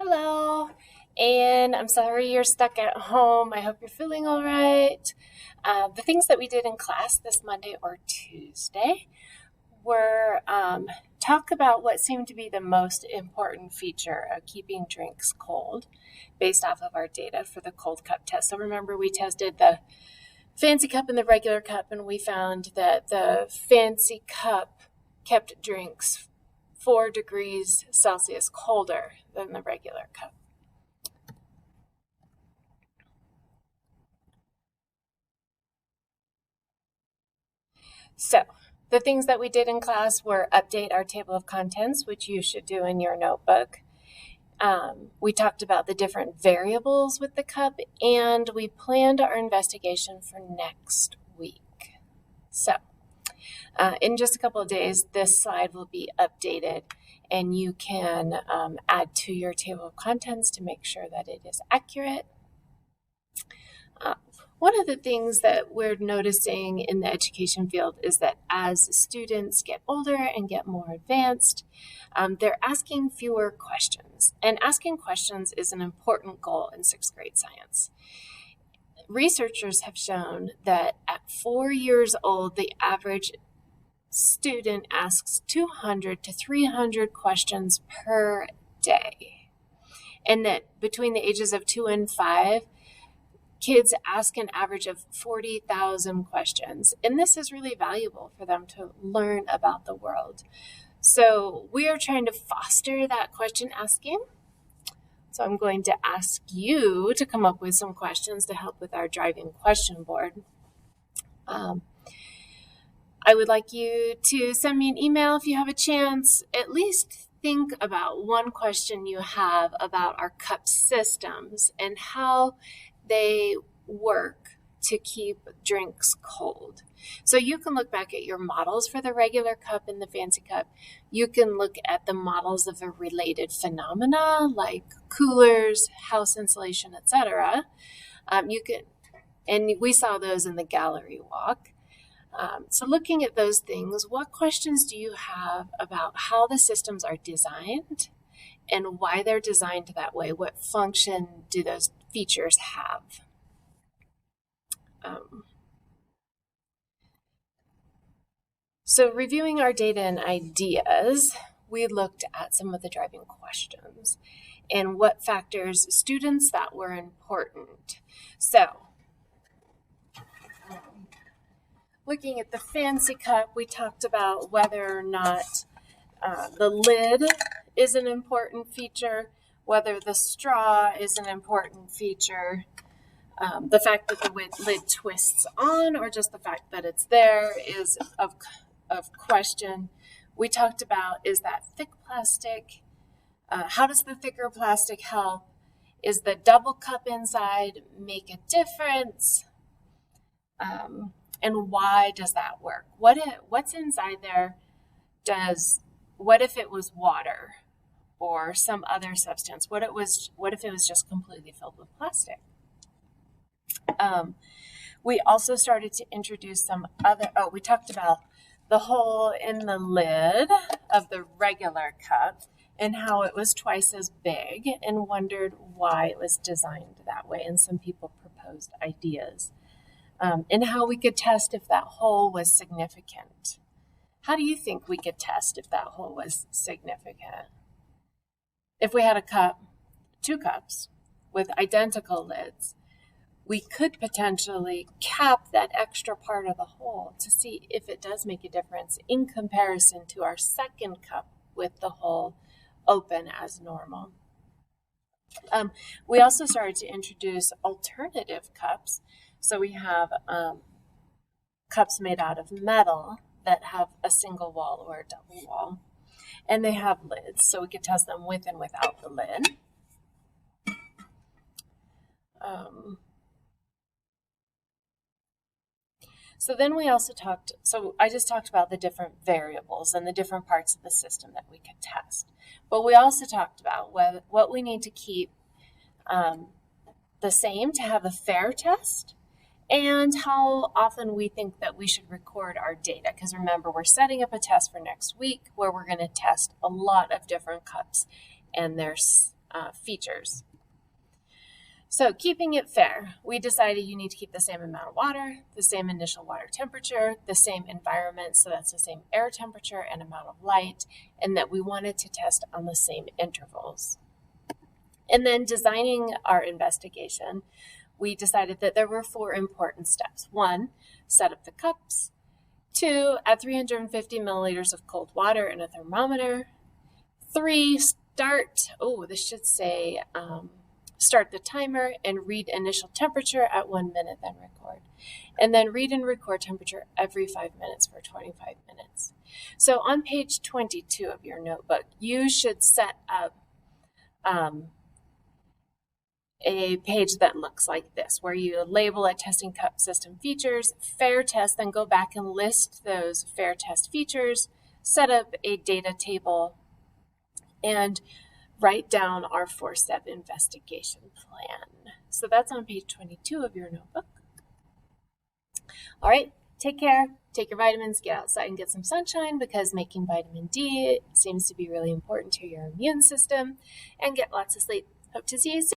Hello, and I'm sorry you're stuck at home. I hope you're feeling all right. The things that we did in class this Monday or Tuesday were talk about what seemed to be the most important feature of keeping drinks cold based off of our data for the cold cup test. So remember, we tested the fancy cup and the regular cup, and we found that the fancy cup kept drinks 4 degrees Celsius colder than the regular cup. So the things that we did in class were update our table of contents, which you should do in your notebook. We talked about the different variables with the cup, and we planned our investigation for next week. So in just a couple of days, this slide will be updated, and you can add to your table of contents to make sure that it is accurate. One of the things that we're noticing in the education field is that as students get older and get more advanced, they're asking fewer questions. And asking questions is an important goal in 6th grade science. Researchers have shown that at 4 years old, the average student asks 200 to 300 questions per day. And that between the ages of 2 and 5, kids ask an average of 40,000 questions. And this is really valuable for them to learn about the world. So we are trying to foster that question asking. So I'm going to ask you to come up with some questions to help with our driving question board. I would like you to send me an email if you have a chance. At least think about one question you have about our cup systems and how they work to keep drinks cold. So you can look back at your models for the regular cup and the fancy cup. You can look at the models of the related phenomena like coolers, house insulation, etc. And we saw those in the gallery walk. So looking at those things, what questions do you have about how the systems are designed and why they're designed that way? What function do those features have? So reviewing our data and ideas, we looked at some of the driving questions and what factors students thought were important. So looking at the fancy cup, we talked about whether or not the lid is an important feature, whether the straw is an important feature, the fact that the lid twists on or just the fact that it's there is of question. We talked about, is that thick plastic? How does the thicker plastic help? Is the double cup inside make a difference? And why does that work? What's inside there what if it was water or some other substance? What if it was just completely filled with plastic? We also started to introduce we talked about the hole in the lid of the regular cup and how it was twice as big and wondered why it was designed that way. And some people proposed ideas. And how we could test if that hole was significant. How do you think we could test if that hole was significant? If we had a cup, 2 cups with identical lids, we could potentially cap that extra part of the hole to see if it does make a difference in comparison to our second cup with the hole open as normal. We also started to introduce alternative cups. So we have cups made out of metal that have a single wall or a double wall, and they have lids, so we could test them with and without the lid. So then we also I just talked about the different variables and the different parts of the system that we could test. But we also talked about what we need to keep the same to have a fair test and how often we think that we should record our data. Because remember, we're setting up a test for next week where we're going to test a lot of different cups and their features. So keeping it fair, we decided you need to keep the same amount of water, the same initial water temperature, the same environment, so that's the same air temperature and amount of light, and that we wanted to test on the same intervals. And then designing our investigation, we decided that there were 4 important steps. 1, set up the cups. 2, add 350 milliliters of cold water and a thermometer. 3, start the timer and read initial temperature at 1 minute, then record. And then read and record temperature every 5 minutes for 25 minutes. So on page 22 of your notebook, you should set up a page that looks like this, where you label a testing cup system features, fair test, then go back and list those fair test features, set up a data table, and write down our 4-step investigation plan. So that's on page 22 of your notebook. All right, take care, take your vitamins, get outside and get some sunshine, because making vitamin D seems to be really important to your immune system, and get lots of sleep. Hope to see you soon.